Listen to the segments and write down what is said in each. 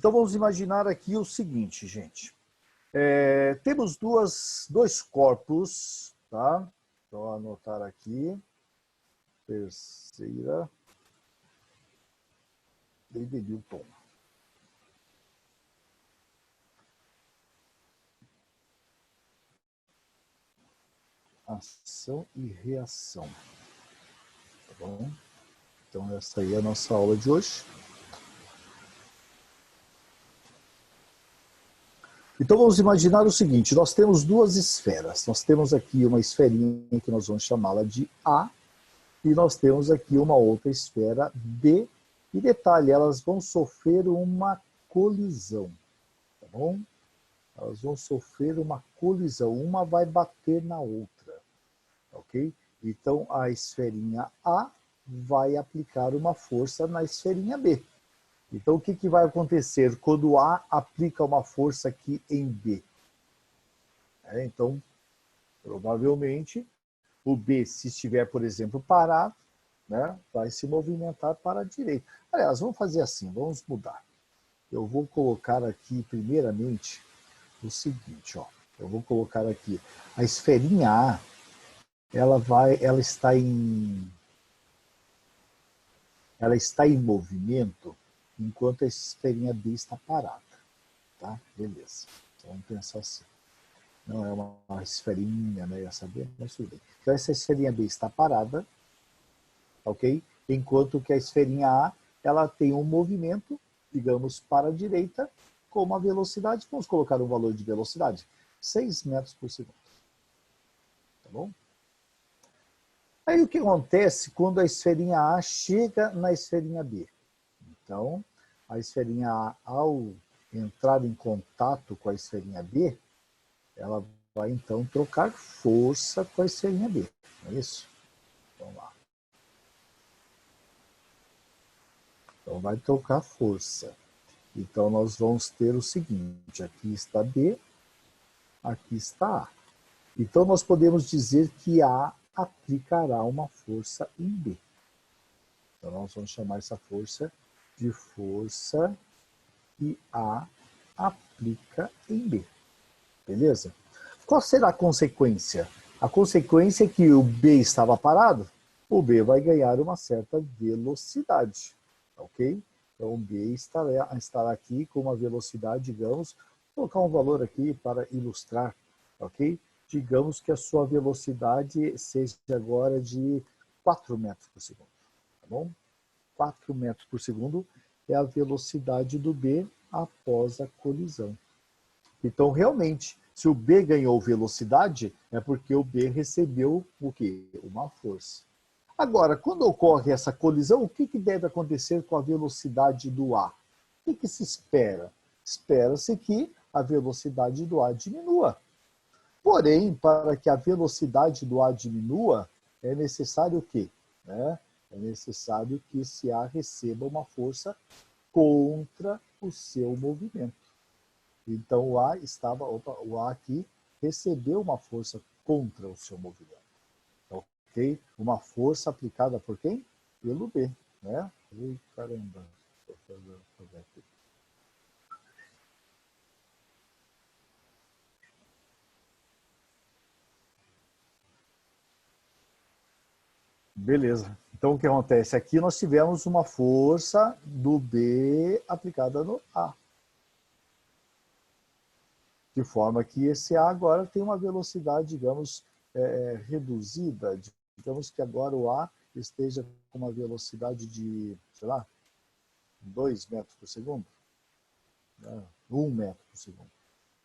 Então vamos imaginar aqui o seguinte, gente. Temos dois corpos, tá? Então vou anotar aqui. Terceira. David Newton. Ação e reação. Tá bom? Então essa aí é a nossa aula de hoje. Então vamos imaginar o seguinte, nós temos duas esferas. Nós temos aqui uma esferinha que nós vamos chamá-la de A, e nós temos aqui uma outra esfera B. E detalhe, elas vão sofrer uma colisão, tá bom? Elas vão sofrer uma colisão, uma vai bater na outra, ok? Então a esferinha A vai aplicar uma força na esferinha B. Então, o que vai acontecer quando A aplica uma força aqui em B? Então, provavelmente, o B, se estiver, por exemplo, parado, né, vai se movimentar para a direita. Aliás, vamos fazer assim, vamos mudar. Eu vou colocar aqui, primeiramente, o seguinte, ó. Eu vou colocar aqui, a esferinha A, ela está em movimento, enquanto a esferinha B está parada, tá? Beleza. Então vamos pensar assim. Não é uma esferinha, né? Ia saber, mas tudo bem. Então essa esferinha B está parada, ok? Enquanto que a esferinha A, ela tem um movimento, digamos, para a direita, com uma velocidade, vamos colocar um valor de velocidade, 6 metros por segundo. Tá bom? Aí o que acontece quando a esferinha A chega na esferinha B? Então, a esferinha A, ao entrar em contato com a esferinha B, ela vai então trocar força com a esferinha B. Não é isso? Vamos lá. Então, vai trocar força. Então, nós vamos ter o seguinte, aqui está B, aqui está A. Então, nós podemos dizer que A aplicará uma força em B. Então, nós vamos chamar essa força de força que A aplica em B. Beleza? Qual será a consequência? A consequência é que o B estava parado, o B vai ganhar uma certa velocidade, ok? Então o B estará aqui com uma velocidade, digamos, vou colocar um valor aqui para ilustrar, ok? Digamos que a sua velocidade seja agora de 4 metros por segundo, tá bom? 4 metros por segundo é a velocidade do B após a colisão. Então, realmente, se o B ganhou velocidade, é porque o B recebeu o quê? Uma força. Agora, quando ocorre essa colisão, o que deve acontecer com a velocidade do A? O que se espera? Espera-se que a velocidade do A diminua. Porém, para que a velocidade do A diminua, é necessário o quê? É necessário que esse A receba uma força contra o seu movimento. Então o A aqui recebeu uma força contra o seu movimento. Ok? Uma força aplicada por quem? Pelo B. Né? Ui, caramba. Beleza. Então o que acontece? Aqui nós tivemos uma força do B aplicada no A. De forma que esse A agora tem uma velocidade, digamos, reduzida. Digamos que agora o A esteja com uma velocidade de, sei lá, 2 metros por segundo. 1 metro por segundo.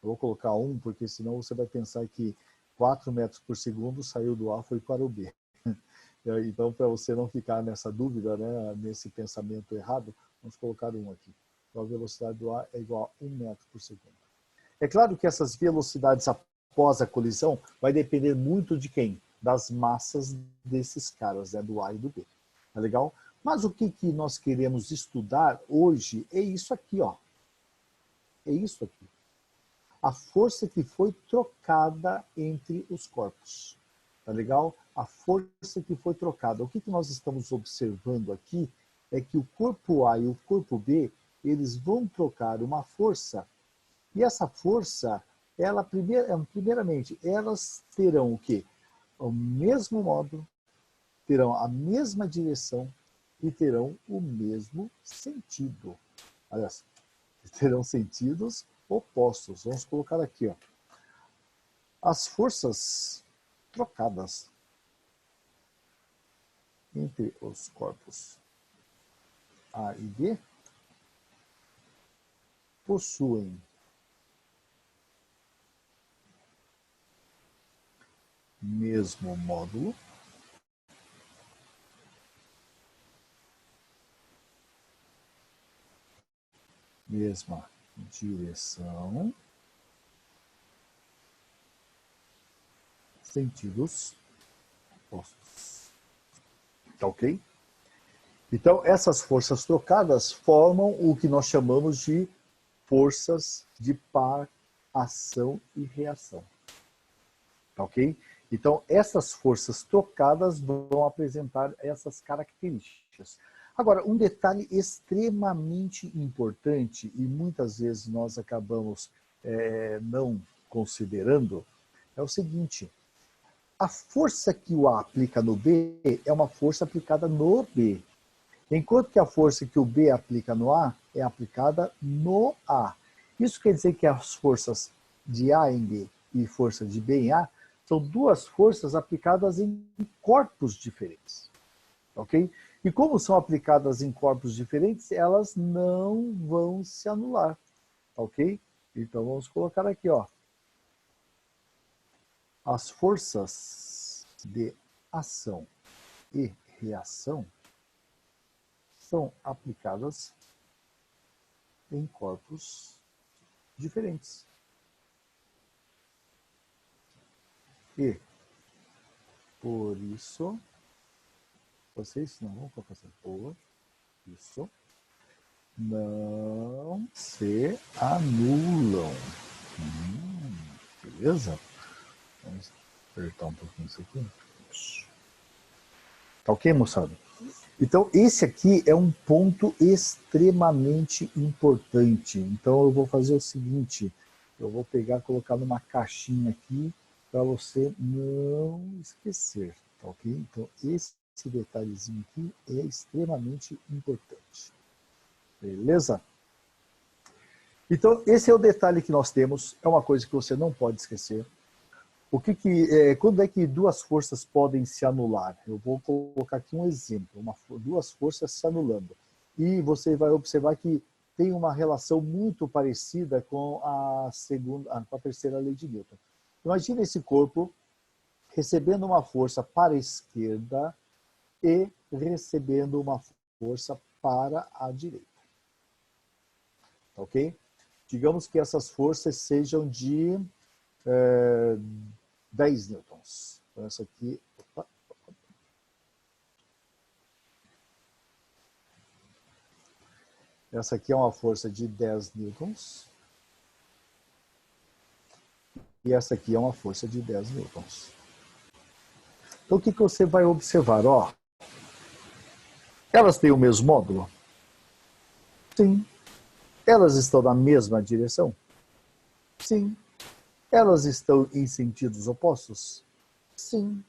Eu vou colocar 1, porque senão você vai pensar que 4 metros por segundo saiu do A, foi para o B. Então, para você não ficar nessa dúvida, né, nesse pensamento errado, vamos colocar 1 aqui. Então, a velocidade do A é igual a 1 metro por segundo. É claro que essas velocidades após a colisão vai depender muito de quem? Das massas desses caras, né, do A e do B. Tá legal? Mas o que nós queremos estudar hoje é isso aqui, ó. É isso aqui. A força que foi trocada entre os corpos. Tá legal? A força que foi trocada. O que nós estamos observando aqui é que o corpo A e o corpo B, eles vão trocar uma força, e essa força, primeiramente, elas terão o quê? O mesmo módulo, terão a mesma direção e terão o mesmo sentido. Aliás, terão sentidos opostos. Vamos colocar aqui, ó. As forças trocadas entre os corpos A e B possuem mesmo módulo, mesma direção, sentidos opostos. Tá ok? Então, essas forças trocadas formam o que nós chamamos de forças de par, ação e reação. Tá ok? Então, essas forças trocadas vão apresentar essas características. Agora, um detalhe extremamente importante, e muitas vezes nós acabamos não considerando, é o seguinte: a força que o A aplica no B é uma força aplicada no B, enquanto que a força que o B aplica no A é aplicada no A. Isso quer dizer que as forças de A em B e força de B em A são duas forças aplicadas em corpos diferentes. Ok? E como são aplicadas em corpos diferentes, elas não vão se anular. Ok? Então vamos colocar aqui, ó. As forças de ação e reação são aplicadas em corpos diferentes. E, por isso, vocês não vão colocar assim, por isso, não se anulam. Beleza? Vamos apertar um pouquinho isso aqui. Tá ok, moçada? Então, esse aqui é um ponto extremamente importante. Então, eu vou fazer o seguinte, eu vou pegar e colocar numa caixinha aqui para você não esquecer, tá ok? Então, esse detalhezinho aqui é extremamente importante. Beleza? Então, esse é o detalhe que nós temos, é uma coisa que você não pode esquecer. Quando é que duas forças podem se anular? Eu vou colocar aqui um exemplo, duas forças se anulando. E você vai observar que tem uma relação muito parecida com com a terceira lei de Newton. Imagina esse corpo recebendo uma força para a esquerda e recebendo uma força para a direita. Ok? Digamos que essas forças sejam de 10 newtons. Então, essa aqui... Opa. Essa aqui é uma força de 10 newtons. E essa aqui é uma força de 10 newtons. Então, o que você vai observar? Ó, elas têm o mesmo módulo? Sim. Elas estão na mesma direção? Sim. Elas estão em sentidos opostos? Sim.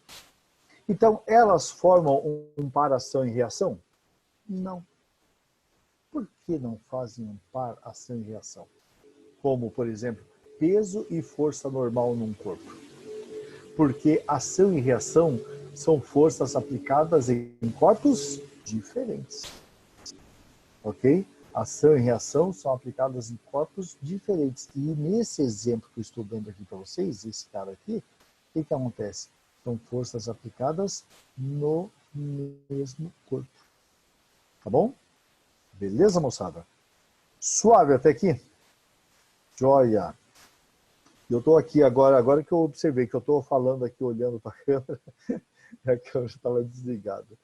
Então, elas formam um par ação e reação? Não. Por que não fazem um par ação e reação? Como, por exemplo, peso e força normal num corpo. Porque ação e reação são forças aplicadas em corpos diferentes. Ok? Ação e reação são aplicadas em corpos diferentes. E nesse exemplo que eu estou dando aqui para vocês, esse cara aqui, o que acontece? São forças aplicadas no mesmo corpo. Tá bom? Beleza, moçada? Suave até aqui? Joia! Eu estou aqui agora que eu observei que eu estou falando aqui, olhando para a câmera, e a câmera estava desligada.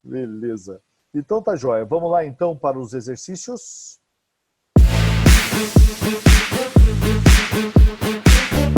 Beleza. Então tá joia. Vamos lá então para os exercícios.